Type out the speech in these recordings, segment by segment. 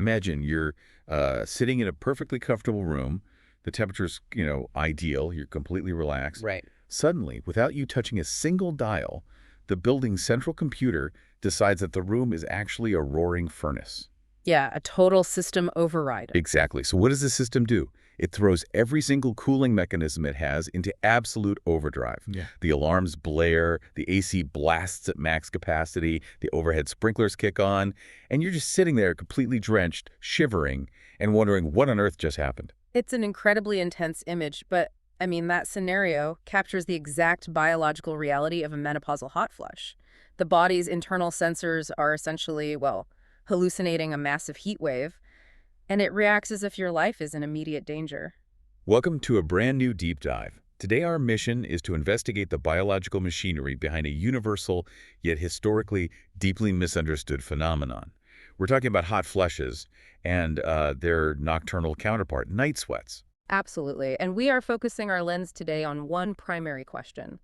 Imagine you're sitting in a perfectly comfortable room. The temperature's, ideal. You're completely relaxed. Right. Suddenly, without you touching a single dial, the building's central computer decides that the room is actually a roaring furnace. Yeah, a total system override. Exactly. So what does the system do? It throws every single cooling mechanism it has into absolute overdrive. Yeah. The alarms blare, the AC blasts at max capacity, the overhead sprinklers kick on, and you're just sitting there completely drenched, shivering, and wondering what on earth just happened. It's an incredibly intense image, but I mean, that scenario captures the exact biological reality of a menopausal hot flush. The body's internal sensors are essentially, well, hallucinating a massive heat wave, and it reacts as if your life is in immediate danger. Welcome to a brand new deep dive. Today our mission is to investigate the biological machinery behind a universal, yet historically deeply misunderstood phenomenon. We're talking about hot flushes and their nocturnal counterpart, night sweats. Absolutely. And we are focusing our lens today on one primary question.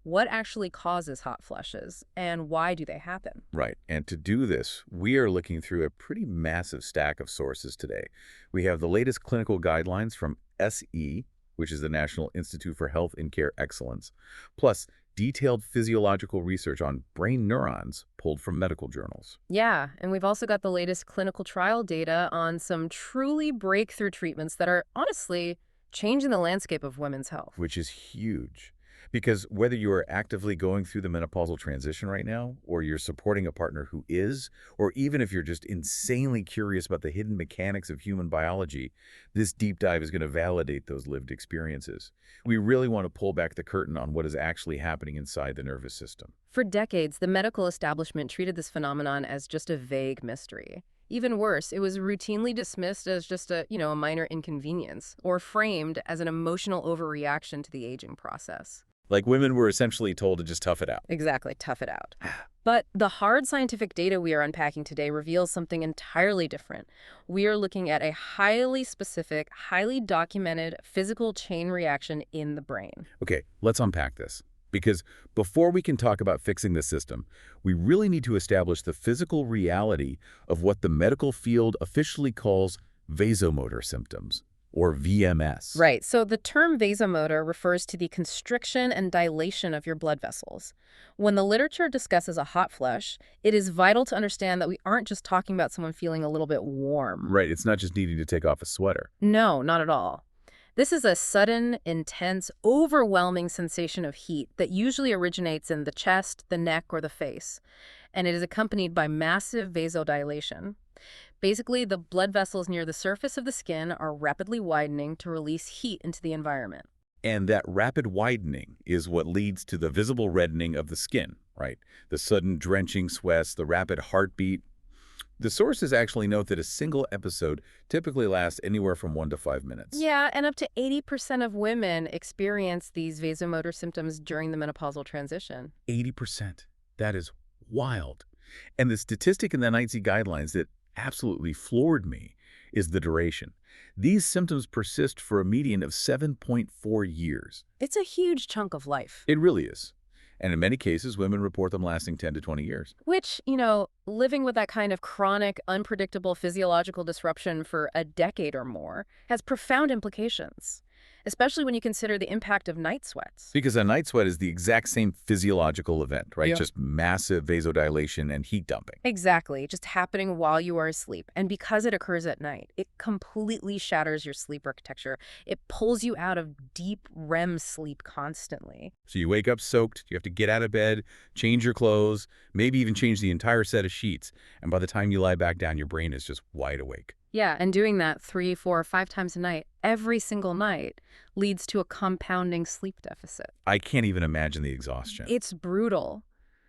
What actually causes hot flushes, and why do they happen? Right. And to do this, we are looking through a pretty massive stack of sources today. We have the latest clinical guidelines from SE, which is the National Institute for Health and Care Excellence, plus detailed physiological research on brain neurons pulled from medical journals. Yeah, and we've also got the latest clinical trial data on some truly breakthrough treatments that are honestly changing the landscape of women's health. Which is huge. Because whether you are actively going through the menopausal transition right now, or you're supporting a partner who is, or even if you're just insanely curious about the hidden mechanics of human biology, this deep dive is going to validate those lived experiences. We really want to pull back the curtain on what is actually happening inside the nervous system. For decades, the medical establishment treated this phenomenon as just a vague mystery. Even worse, it was routinely dismissed as just a minor inconvenience, or framed as an emotional overreaction to the aging process. Like women were essentially told to just tough it out. Exactly, tough it out. But the hard scientific data we are unpacking today reveals something entirely different. We are looking at a highly specific, highly documented physical chain reaction in the brain. Okay, let's unpack this. Because before we can talk about fixing the system, we really need to establish the physical reality of what the medical field officially calls vasomotor symptoms, or VMS. Right, so the term vasomotor refers to the constriction and dilation of your blood vessels. When the literature discusses a hot flush, it is vital to understand that we aren't just talking about someone feeling a little bit warm. Right, it's not just needing to take off a sweater. No, not at all. This is a sudden, intense, overwhelming sensation of heat that usually originates in the chest, the neck, or the face, and it is accompanied by massive vasodilation. Basically, the blood vessels near the surface of the skin are rapidly widening to release heat into the environment. And that rapid widening is what leads to the visible reddening of the skin, right? The sudden drenching sweats, the rapid heartbeat. The sources actually note that a single episode typically lasts anywhere from 1 to 5 minutes. Yeah, and up to 80% of women experience these vasomotor symptoms during the menopausal transition. 80%. That is wild. And the statistic in the NICE guidelines that absolutely floored me is the duration. These symptoms persist for a median of 7.4 years. It's a huge chunk of life. It really is. And in many cases, women report them lasting 10 to 20 years. Which, living with that kind of chronic, unpredictable physiological disruption for a decade or more has profound implications, especially when you consider the impact of night sweats. Because a night sweat is the exact same physiological event, right? Yeah. Just massive vasodilation and heat dumping. Exactly, just happening while you are asleep. And because it occurs at night, it completely shatters your sleep architecture. It pulls you out of deep REM sleep constantly. So you wake up soaked, you have to get out of bed, change your clothes, maybe even change the entire set of sheets. And by the time you lie back down, your brain is just wide awake. Yeah, and doing that 3, 4, 5 times a night, every single night, leads to a compounding sleep deficit. I can't even imagine the exhaustion. It's brutal.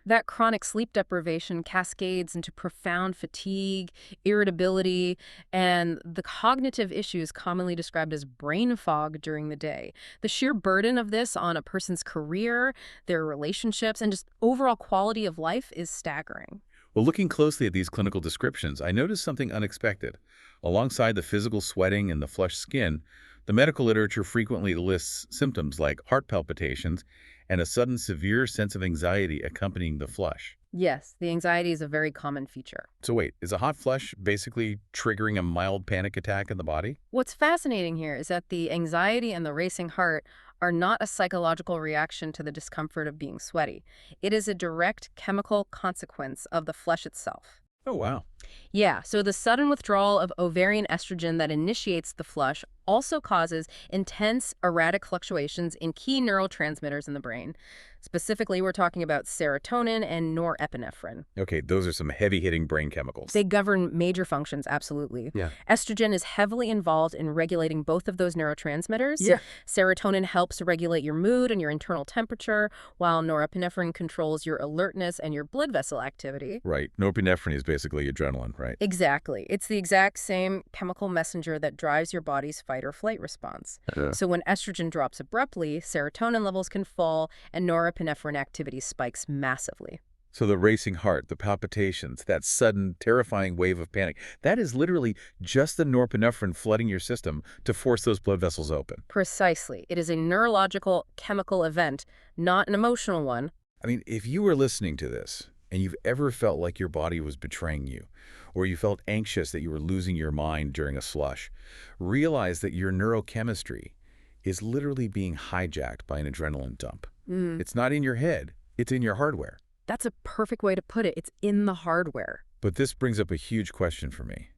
That chronic sleep deprivation cascades into profound fatigue, irritability, and the cognitive issues commonly described as brain fog during the day. The sheer burden of this on a person's career, their relationships, and just overall quality of life is staggering. Well, looking closely at these clinical descriptions, I noticed something unexpected. Alongside the physical sweating and the flushed skin, the medical literature frequently lists symptoms like heart palpitations and a sudden severe sense of anxiety accompanying the flush. Yes, the anxiety is a very common feature. So wait, is a hot flush basically triggering a mild panic attack in the body? What's fascinating here is that the anxiety and the racing heart are not a psychological reaction to the discomfort of being sweaty. It is a direct chemical consequence of the flush itself. Oh, wow. Yeah, so the sudden withdrawal of ovarian estrogen that initiates the flush also causes intense, erratic fluctuations in key neurotransmitters in the brain. Specifically, we're talking about serotonin and norepinephrine. Okay, those are some heavy-hitting brain chemicals. They govern major functions, absolutely. Yeah. Estrogen is heavily involved in regulating both of those neurotransmitters. Yeah. Serotonin helps regulate your mood and your internal temperature, while norepinephrine controls your alertness and your blood vessel activity. Right. Norepinephrine is basically adrenaline, right? Exactly. It's the exact same chemical messenger that drives your body's fight or flight response. So when estrogen drops abruptly, serotonin levels can fall and norepinephrine activity spikes massively. So the racing heart, the palpitations, that sudden, terrifying wave of panic, that is literally just the norepinephrine flooding your system to force those blood vessels open. Precisely. It is a neurological chemical event, not an emotional one. I mean, if you were listening to this and you've ever felt like your body was betraying you, or you felt anxious that you were losing your mind during a slush, realize that your neurochemistry is literally being hijacked by an adrenaline dump. It's not in your head, it's in your hardware. That's a perfect way to put it. It's in the hardware. But this brings up a huge question for me.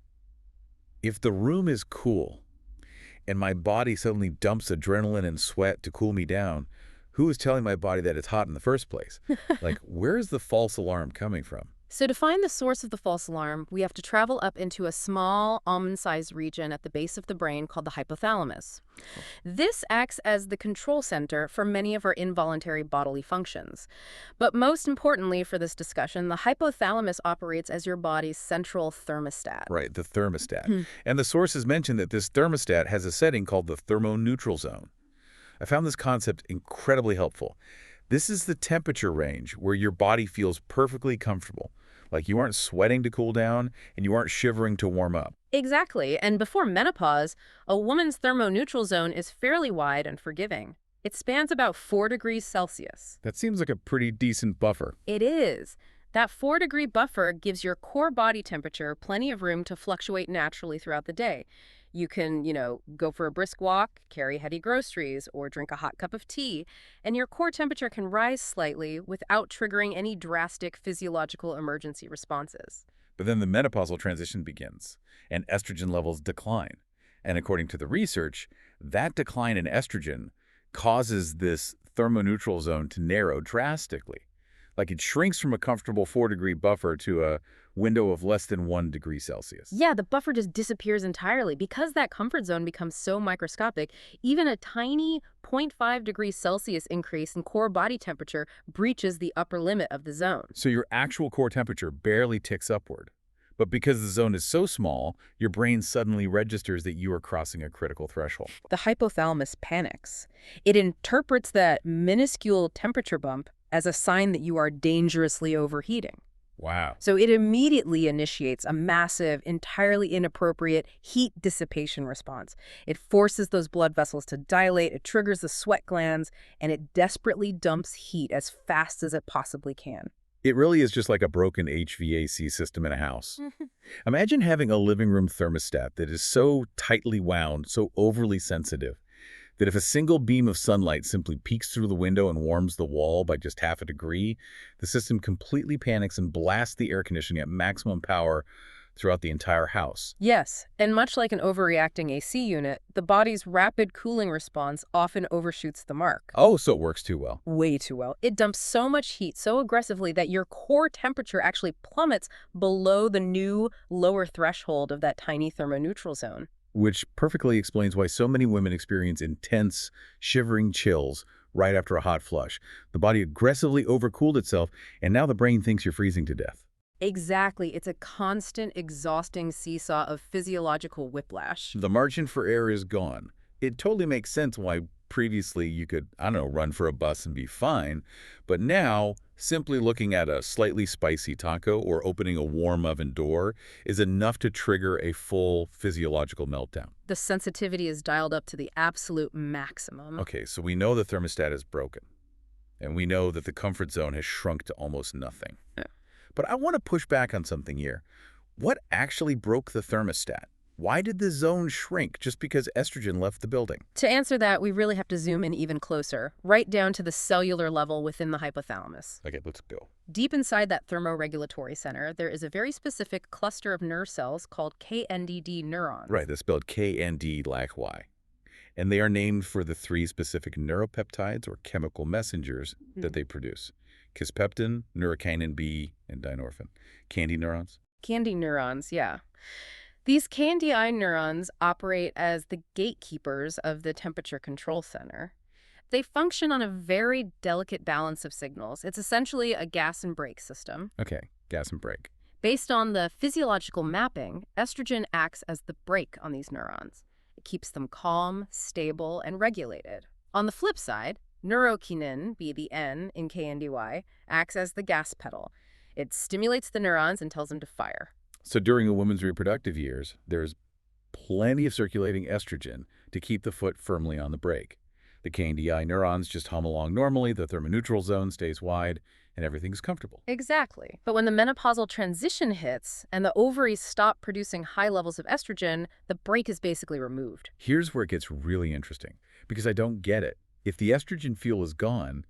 If the room is cool and my body suddenly dumps adrenaline and sweat to cool me down, who is telling my body that it's hot in the first place? Like, where is the false alarm coming from? So to find the source of the false alarm, we have to travel up into a small almond-sized region at the base of the brain called the hypothalamus. This acts as the control center for many of our involuntary bodily functions. But most importantly for this discussion, the hypothalamus operates as your body's central thermostat. Right, the thermostat. And the sources mention that this thermostat has a setting called the thermoneutral zone. I found this concept incredibly helpful. This is the temperature range where your body feels perfectly comfortable. Like you aren't sweating to cool down and you aren't shivering to warm up. Exactly. And before menopause, a woman's thermoneutral zone is fairly wide and forgiving. It spans about 4 degrees Celsius. That seems like a pretty decent buffer. It is. That 4-degree buffer gives your core body temperature plenty of room to fluctuate naturally throughout the day. You can, go for a brisk walk, carry heavy groceries, or drink a hot cup of tea, and your core temperature can rise slightly without triggering any drastic physiological emergency responses. But then the menopausal transition begins, and estrogen levels decline. And according to the research, that decline in estrogen causes this thermoneutral zone to narrow drastically. Like it shrinks from a comfortable 4-degree buffer to a window of less than 1 degree Celsius. Yeah, the buffer just disappears entirely. Because that comfort zone becomes so microscopic, even a tiny 0.5 degrees Celsius increase in core body temperature breaches the upper limit of the zone. So your actual core temperature barely ticks upward. But because the zone is so small, your brain suddenly registers that you are crossing a critical threshold. The hypothalamus panics. It interprets that minuscule temperature bump as a sign that you are dangerously overheating. Wow. So it immediately initiates a massive, entirely inappropriate heat dissipation response. It forces those blood vessels to dilate, it triggers the sweat glands, and it desperately dumps heat as fast as it possibly can. It really is just like a broken HVAC system in a house. Imagine having a living room thermostat that is so tightly wound, so overly sensitive, that if a single beam of sunlight simply peeks through the window and warms the wall by just half a degree, the system completely panics and blasts the air conditioning at maximum power throughout the entire house. Yes, and much like an overreacting AC unit, the body's rapid cooling response often overshoots the mark. Oh, so it works too well. Way too well. It dumps so much heat so aggressively that your core temperature actually plummets below the new lower threshold of that tiny thermoneutral zone. Which perfectly explains why so many women experience intense, shivering chills right after a hot flush. The body aggressively overcooled itself, and now the brain thinks you're freezing to death. Exactly. It's a constant, exhausting seesaw of physiological whiplash. The margin for error is gone. It totally makes sense why previously you could, run for a bus and be fine. But now, simply looking at a slightly spicy taco or opening a warm oven door is enough to trigger a full physiological meltdown. The sensitivity is dialed up to the absolute maximum. Okay, so we know the thermostat is broken. And we know that the comfort zone has shrunk to almost nothing. Yeah. But I want to push back on something here. What actually broke the thermostat? Why did the zone shrink just because estrogen left the building? To answer that, we really have to zoom in even closer, right down to the cellular level within the hypothalamus. Okay, let's go. Deep inside that thermoregulatory center, there is a very specific cluster of nerve cells called KNDD neurons. Right, that's spelled KND-Y. And they are named for the three specific neuropeptides or chemical messengers that they produce. Kisspeptin, neurokinin B, and dynorphin. Candy neurons? Candy neurons, yeah. These KNDI neurons operate as the gatekeepers of the temperature control center. They function on a very delicate balance of signals. It's essentially a gas and brake system. Okay, gas and brake. Based on the physiological mapping, estrogen acts as the brake on these neurons. It keeps them calm, stable, and regulated. On the flip side, neurokinin, be the N in KNDY, acts as the gas pedal. It stimulates the neurons and tells them to fire. So during a woman's reproductive years, there's plenty of circulating estrogen to keep the foot firmly on the brake. The KNDI neurons just hum along normally, the thermoneutral zone stays wide, and everything's comfortable. Exactly. But when the menopausal transition hits and the ovaries stop producing high levels of estrogen, the brake is basically removed. Here's where it gets really interesting, because I don't get it. If the estrogen fuel is gone,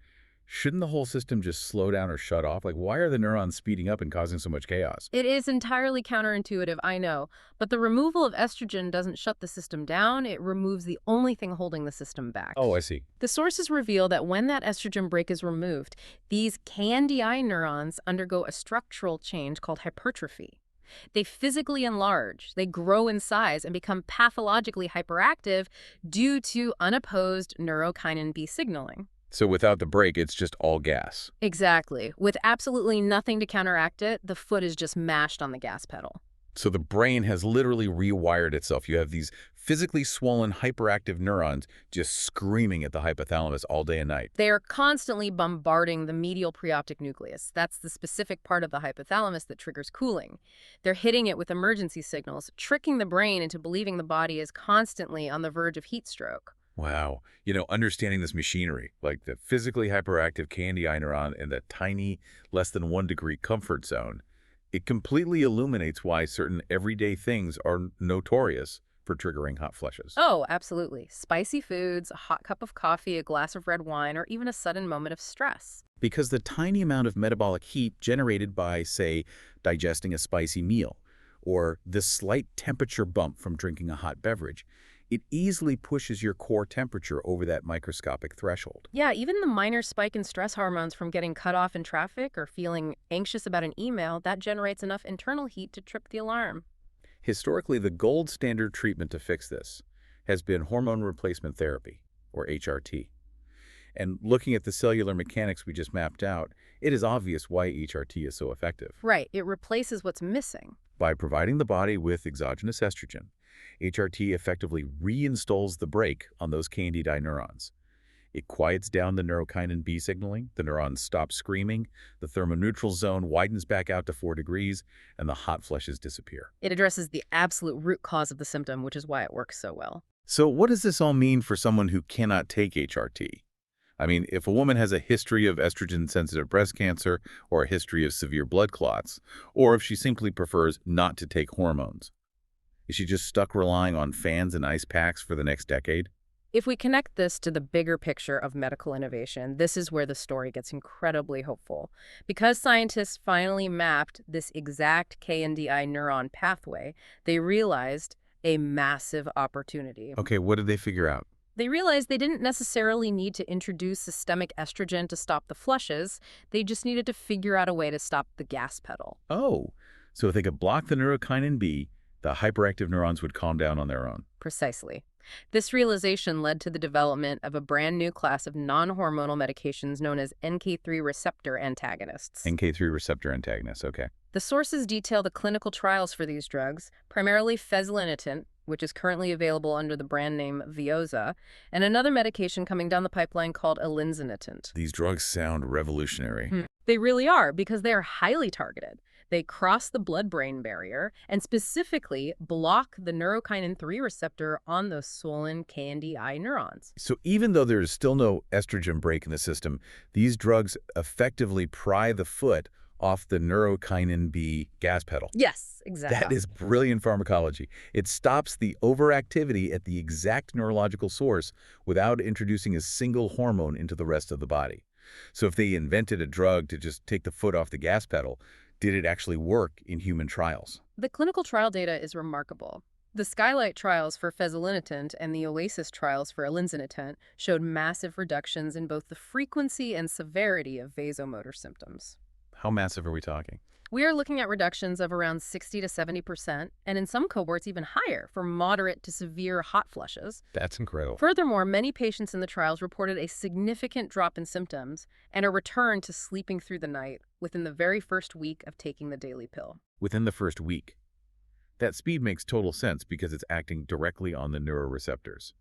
shouldn't the whole system just slow down or shut off? Like, why are the neurons speeding up and causing so much chaos? It is entirely counterintuitive, I know, but the removal of estrogen doesn't shut the system down. It removes the only thing holding the system back. Oh, I see. The sources reveal that when that estrogen brake is removed, these KNDI neurons undergo a structural change called hypertrophy. They physically enlarge, they grow in size, and become pathologically hyperactive due to unopposed neurokinin B signaling. So without the brake, it's just all gas. Exactly. With absolutely nothing to counteract it, the foot is just mashed on the gas pedal. So the brain has literally rewired itself. You have these physically swollen, hyperactive neurons just screaming at the hypothalamus all day and night. They are constantly bombarding the medial preoptic nucleus. That's the specific part of the hypothalamus that triggers cooling. They're hitting it with emergency signals, tricking the brain into believing the body is constantly on the verge of heat stroke. Wow. Understanding this machinery, like the physically hyperactive KNDI neuron and the tiny, less than 1 degree comfort zone, it completely illuminates why certain everyday things are notorious for triggering hot flushes. Oh, absolutely. Spicy foods, a hot cup of coffee, a glass of red wine, or even a sudden moment of stress. Because the tiny amount of metabolic heat generated by, say, digesting a spicy meal, or the slight temperature bump from drinking a hot beverage, it easily pushes your core temperature over that microscopic threshold. Yeah, even the minor spike in stress hormones from getting cut off in traffic or feeling anxious about an email, that generates enough internal heat to trip the alarm. Historically, the gold standard treatment to fix this has been hormone replacement therapy, or HRT. And looking at the cellular mechanics we just mapped out, it is obvious why HRT is so effective. Right, it replaces what's missing. By providing the body with exogenous estrogen, HRT effectively reinstalls the brake on those KNDI neurons. It quiets down the neurokinin B signaling, the neurons stop screaming, the thermoneutral zone widens back out to 4 degrees, and the hot flushes disappear. It addresses the absolute root cause of the symptom, which is why it works so well. So what does this all mean for someone who cannot take HRT? I mean, if a woman has a history of estrogen-sensitive breast cancer or a history of severe blood clots, or if she simply prefers not to take hormones, is she just stuck relying on fans and ice packs for the next decade? If we connect this to the bigger picture of medical innovation, this is where the story gets incredibly hopeful. Because scientists finally mapped this exact KNDI neuron pathway, they realized a massive opportunity. Okay, what did they figure out? They realized they didn't necessarily need to introduce systemic estrogen to stop the flushes. They just needed to figure out a way to stop the gas pedal. Oh, so if they could block the neurokinin B, the hyperactive neurons would calm down on their own. Precisely. This realization led to the development of a brand new class of non-hormonal medications known as NK3 receptor antagonists. NK3 receptor antagonists, okay. The sources detail the clinical trials for these drugs, primarily fezolinetant, which is currently available under the brand name Veozah, and another medication coming down the pipeline called elinzanetant. These drugs sound revolutionary. They really are, because they are highly targeted. They cross the blood-brain barrier and specifically block the neurokinin 3 receptor on those swollen KNDI neurons. So even though there is still no estrogen brake in the system, these drugs effectively pry the foot off the neurokinin B gas pedal. Yes, That exactly. is brilliant pharmacology. It stops the overactivity at the exact neurological source without introducing a single hormone into the rest of the body. So if they invented a drug to just take the foot off the gas pedal, did it actually work in human trials? The clinical trial data is remarkable. The Skylight trials for fezolinetant and the Oasis trials for elinzanetant showed massive reductions in both the frequency and severity of vasomotor symptoms. How massive are we talking? We are looking at reductions of around 60 to 70%, and in some cohorts even higher for moderate to severe hot flushes. That's incredible. Furthermore, many patients in the trials reported a significant drop in symptoms and a return to sleeping through the night within the very first week of taking the daily pill. Within the first week. That speed makes total sense because it's acting directly on the neuroreceptors.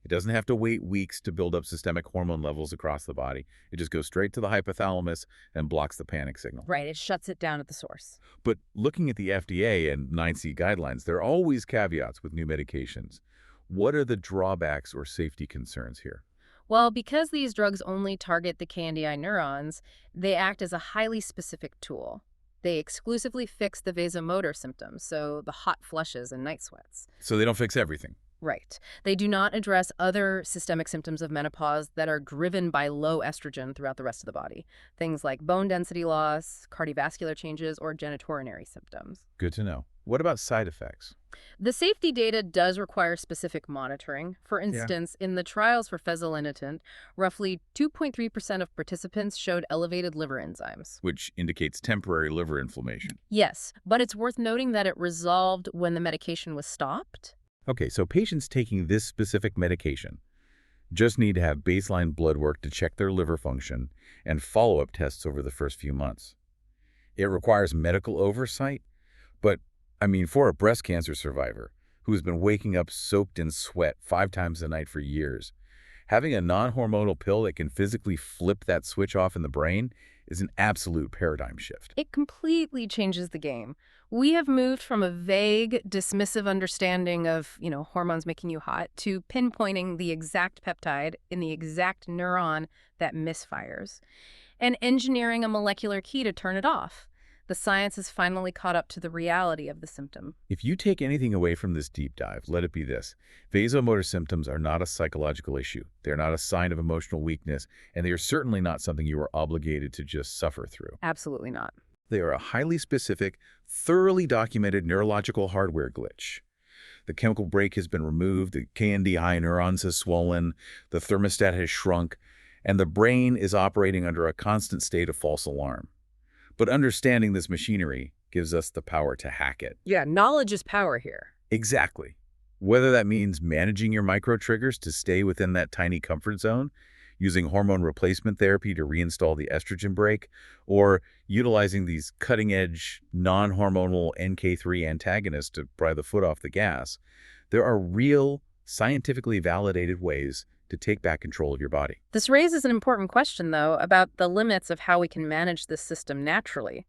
It doesn't have to wait weeks to build up systemic hormone levels across the body. It just goes straight to the hypothalamus and blocks the panic signal. Right, it shuts it down at the source. But looking at the FDA and 9C guidelines, there are always caveats with new medications. What are the drawbacks or safety concerns here? Well, because these drugs only target the KNDI neurons, they act as a highly specific tool. They exclusively fix the vasomotor symptoms, so the hot flushes and night sweats. So they don't fix everything. Right. They do not address other systemic symptoms of menopause that are driven by low estrogen throughout the rest of the body. Things like bone density loss, cardiovascular changes, or genitourinary symptoms. Good to know. What about side effects? The safety data does require specific monitoring. For instance, in the trials for fezolinetant, roughly 2.3% of participants showed elevated liver enzymes. Which indicates temporary liver inflammation. Yes, but it's worth noting that it resolved when the medication was stopped. Okay, so patients taking this specific medication just need to have baseline blood work to check their liver function and follow-up tests over the first few months. It requires medical oversight, but, for a breast cancer survivor who's been waking up soaked in sweat 5 times a night for years, having a non-hormonal pill that can physically flip that switch off in the brain is an absolute paradigm shift. It completely changes the game. We have moved from a vague, dismissive understanding of, hormones making you hot to pinpointing the exact peptide in the exact neuron that misfires and engineering a molecular key to turn it off. The science has finally caught up to the reality of the symptom. If you take anything away from this deep dive, let it be this. Vasomotor symptoms are not a psychological issue. They're not a sign of emotional weakness, and they are certainly not something you are obligated to just suffer through. Absolutely not. They are a highly specific, thoroughly documented neurological hardware glitch. The chemical brake has been removed, the KNDI neurons have swollen, the thermostat has shrunk, and the brain is operating under a constant state of false alarm. But understanding this machinery gives us the power to hack it. Yeah, knowledge is power here. Exactly. Whether that means managing your micro-triggers to stay within that tiny comfort zone, using hormone replacement therapy to reinstall the estrogen brake, or utilizing these cutting-edge, non-hormonal NK3 antagonists to pry the foot off the gas, there are real, scientifically validated ways to take back control of your body. This raises an important question, though, about the limits of how we can manage this system naturally.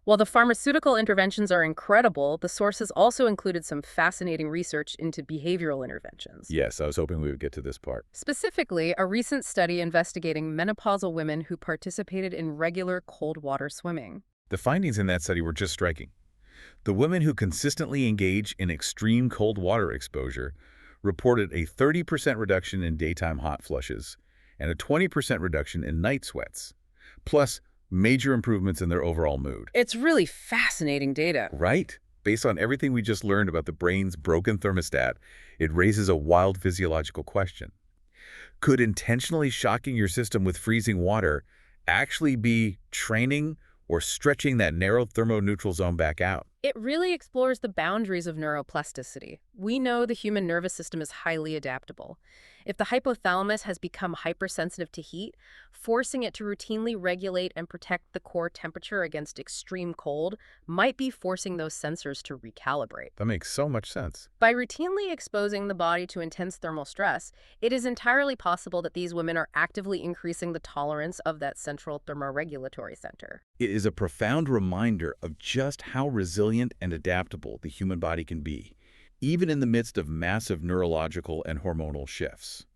While the pharmaceutical interventions are incredible, the sources also included some fascinating research into behavioral interventions. Yes, I was hoping we would get to this part. Specifically, a recent study investigating menopausal women who participated in regular cold water swimming. The findings in that study were just striking. The women who consistently engage in extreme cold water exposure reported a 30% reduction in daytime hot flushes and a 20% reduction in night sweats, plus major improvements in their overall mood. It's really fascinating data. Right? Based on everything we just learned about the brain's broken thermostat, it raises a wild physiological question. Could intentionally shocking your system with freezing water actually be training or stretching that narrow thermoneutral zone back out? It really explores the boundaries of neuroplasticity. We know the human nervous system is highly adaptable. If the hypothalamus has become hypersensitive to heat, forcing it to routinely regulate and protect the core temperature against extreme cold might be forcing those sensors to recalibrate. That makes so much sense. By routinely exposing the body to intense thermal stress, it is entirely possible that these women are actively increasing the tolerance of that central thermoregulatory center. It is a profound reminder of just how resilient and adaptable the human body can be, even in the midst of massive neurological and hormonal shifts.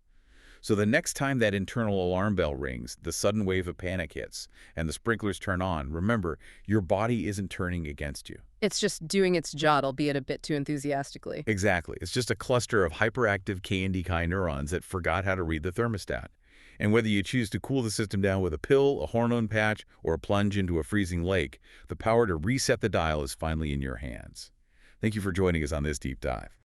So the next time that internal alarm bell rings, the sudden wave of panic hits, and the sprinklers turn on, remember, your body isn't turning against you. It's just doing its job, albeit a bit too enthusiastically. Exactly. It's just a cluster of hyperactive K neurons that forgot how to read the thermostat. And whether you choose to cool the system down with a pill, a hormone patch, or a plunge into a freezing lake, the power to reset the dial is finally in your hands. Thank you for joining us on this deep dive.